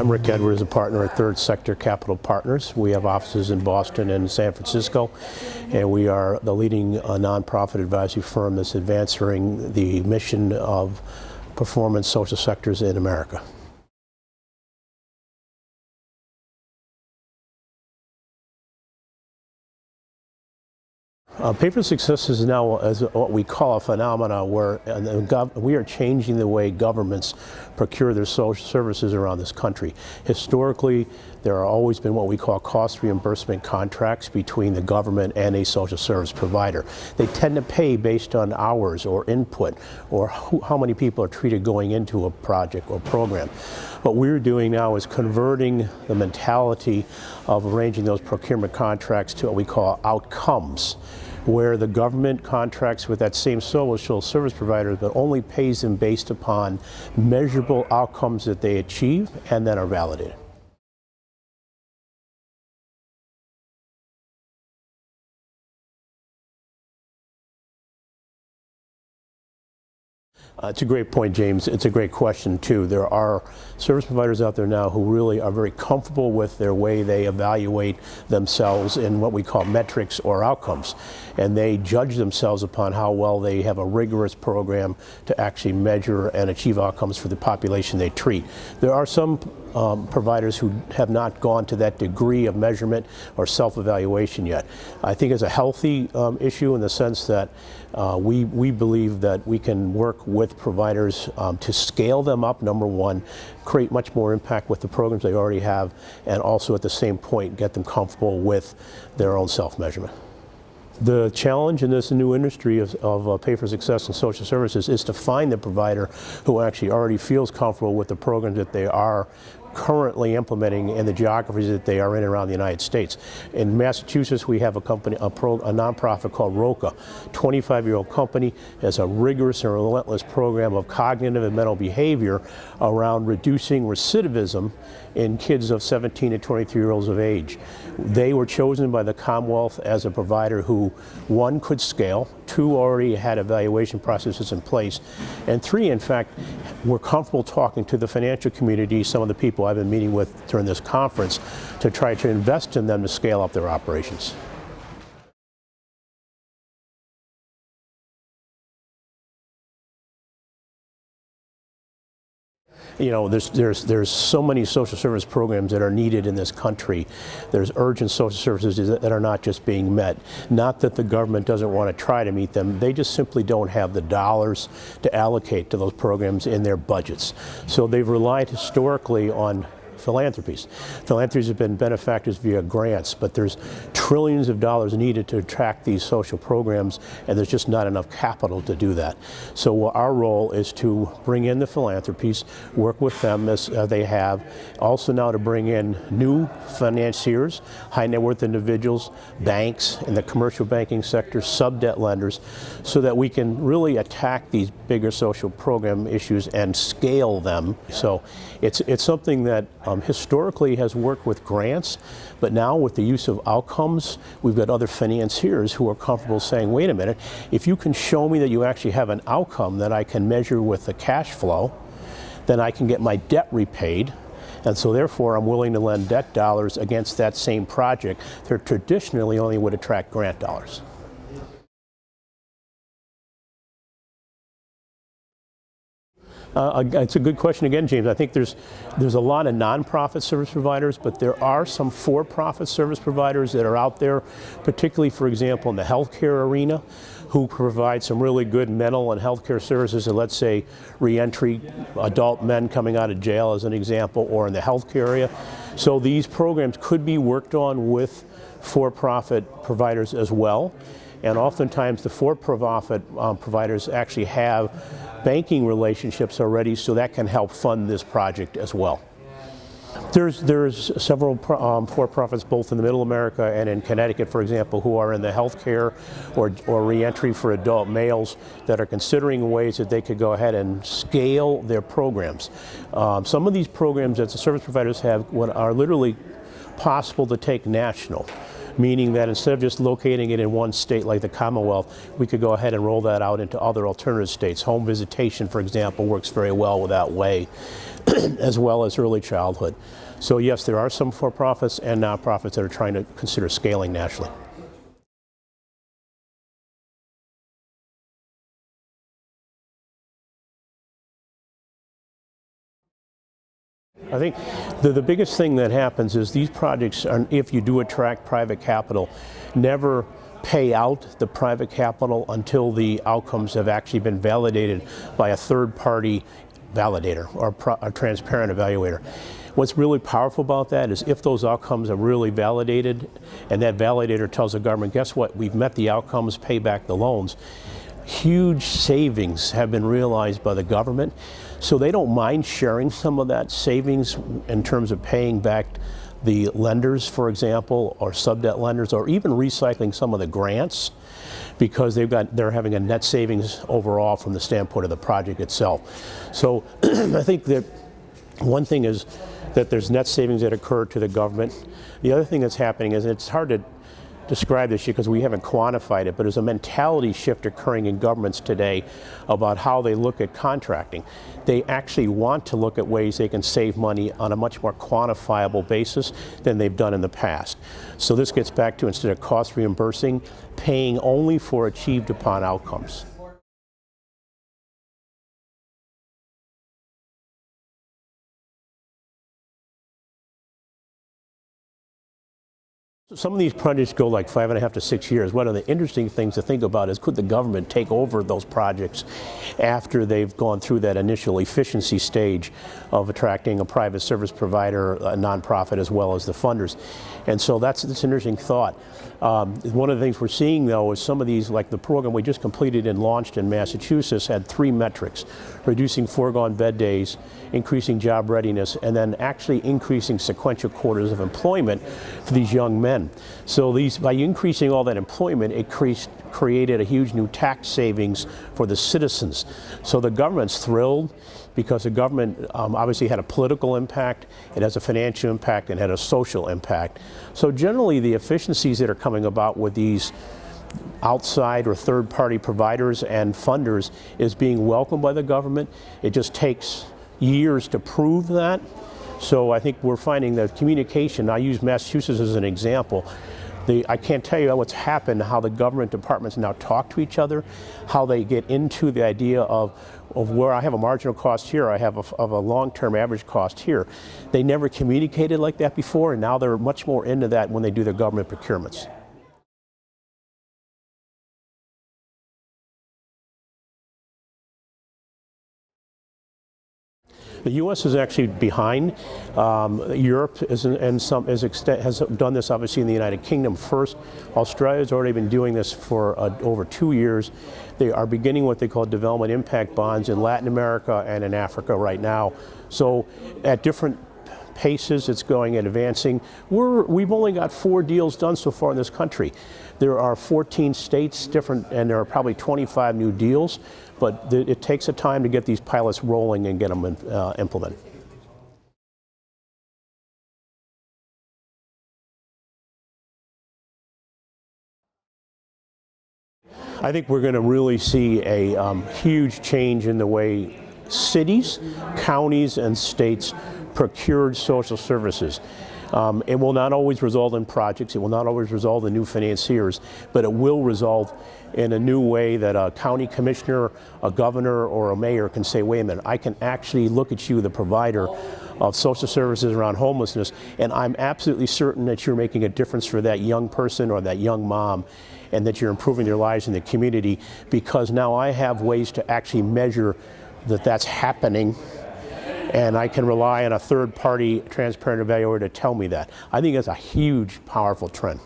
I'm Rick Edwards, a partner at Third Sector Capital Partners. We have offices in Boston and San Francisco, and we are the leading nonprofit advisory firm that's advancing the mission of performance social sectors in America. Pay for Success is now as what we call a phenomena where we are changing the way governments procure their social services around this country. Historically, there have always been what we call cost reimbursement contracts between the government and a social service provider. They tend to pay based on hours or input or how many people are treated going into a project or program. What we're doing now is converting the mentality of arranging those procurement contracts to what we call outcomes, where the government contracts with that same social service provider but only pays them based upon measurable outcomes that they achieve and then are validated. It's a great point, James. It's a great question, too. There are service providers out there now who really are very comfortable with their way they evaluate themselves in what we call metrics or outcomes. And they judge themselves upon how well they have a rigorous program to actually measure and achieve outcomes for the population they treat. There are some providers who have not gone to that degree of measurement or self-evaluation yet. I think it's a healthy issue in the sense that we believe that we can work with providers to scale them up, number one, create much more impact with the programs they already have, and also at the same point get them comfortable with their own self-measurement. The challenge in this new industry of Pay for Success and social services is to find the provider who actually already feels comfortable with the programs that they are currently implementing in the geographies that they are in around the United States. In Massachusetts, we have a company, a nonprofit called ROCA, 25-year-old company, has a rigorous and relentless program of cognitive and mental behavior around reducing recidivism in kids of 17 to 23 years of age. They were chosen by the Commonwealth as a provider who, one, could scale, two, already had evaluation processes in place, and three, in fact, were comfortable talking to the financial community, some of the people I've been meeting with during this conference, to try to invest in them to scale up their operations. You know, there's so many social service programs that are needed in this country. There's urgent social services that are not just being met. Not that the government doesn't want to try to meet them, they just simply don't have the dollars to allocate to those programs in their budgets. So they've relied historically on philanthropies. Philanthropies have been benefactors via grants, but there's trillions of dollars needed to attract these social programs, and there's just not enough capital to do that. So our role is to bring in the philanthropies, work with them as they have, also now to bring in new financiers, high net worth individuals, banks in the commercial banking sector, sub-debt lenders, so that we can really attack these bigger social program issues and scale them. So it's something that historically has worked with grants, but now with the use of outcomes, we've got other financiers who are comfortable saying, wait a minute, if you can show me that you actually have an outcome that I can measure with the cash flow, then I can get my debt repaid. And so therefore I'm willing to lend debt dollars against that same project that traditionally only would attract grant dollars. It's a good question again, James. I think there's a lot of nonprofit service providers, but there are some for-profit service providers that are out there, particularly, for example, in the healthcare arena, who provide some really good mental and healthcare services, so let's say reentry, adult men coming out of jail as an example, or in the healthcare area. So these programs could be worked on with for-profit providers as well. And oftentimes the for-profit providers actually have banking relationships already, so that can help fund this project as well. There's several for-profits both in the Middle America and in Connecticut, for example, who are in the healthcare or reentry for adult males that are considering ways that they could go ahead and scale their programs. Some of these programs that the service providers have are literally possible to take national. meaning that instead of just locating it in one state like the Commonwealth, we could go ahead and roll that out into other alternative states. Home visitation, for example, works very well with that way, as well as early childhood. So yes, there are some for-profits and nonprofits that are trying to consider scaling nationally. I think the biggest thing that happens is these projects, if you do attract private capital, never pay out the private capital until the outcomes have actually been validated by a third-party validator or a transparent evaluator. What's really powerful about that is if those outcomes are really validated and that validator tells the government, guess what, we've met the outcomes, pay back the loans, huge savings have been realized by the government. So they don't mind sharing some of that savings in terms of paying back the lenders, for example, or sub-debt lenders, or even recycling some of the grants, because they're having a net savings overall from the standpoint of the project itself. So I think that one thing is that there's net savings that occur to the government. The other thing that's happening is, it's hard to describe this because we haven't quantified it, but there's a mentality shift occurring in governments today about how they look at contracting. They actually want to look at ways they can save money on a much more quantifiable basis than they've done in the past. So this gets back to, instead of cost reimbursing, paying only for achieved upon outcomes. Some of these projects go like 5.5 to 6 years. One of the interesting things to think about is, could the government take over those projects after they've gone through that initial efficiency stage of attracting a private service provider, a nonprofit, as well as the funders? And so that's an interesting thought. One of the things we're seeing, though, is some of these, like the program we just completed and launched in Massachusetts, had 3 metrics: reducing foregone bed days, increasing job readiness, and then actually increasing sequential quarters of employment for these young men. So by increasing all that employment, it created a huge new tax savings for the citizens. So the government's thrilled, because the government obviously had a political impact, it has a financial impact, and had a social impact. So generally, the efficiencies that are coming about with these outside or third-party providers and funders is being welcomed by the government. It just takes years to prove that. So I think we're finding that communication, I use Massachusetts as an example, I can't tell you what's happened, how the government departments now talk to each other, how they get into the idea of where I have a marginal cost here, I have a long-term average cost here. They never communicated like that before, and now they're much more into that when they do their government procurements. The U.S. is actually behind. Europe has done this, obviously, in the United Kingdom first. Australia has already been doing this for over 2 years. They are beginning what they call development impact bonds in Latin America and in Africa right now. So at different paces it's going and advancing. We've only got 4 deals done so far in this country. There are 14 states different, and there are probably 25 new deals, but it takes a time to get these pilots rolling and get them implemented. I think we're going to really see a huge change in the way cities, counties, and states procured social services. It will not always result in projects, it will not always result in new financiers, but it will result in a new way that a county commissioner, a governor, or a mayor can say, wait a minute, I can actually look at you, the provider of social services around homelessness, and I'm absolutely certain that you're making a difference for that young person or that young mom, and that you're improving their lives in the community, because now I have ways to actually measure that that's happening, and I can rely on a third-party transparent evaluator to tell me that. I think that's a huge, powerful trend.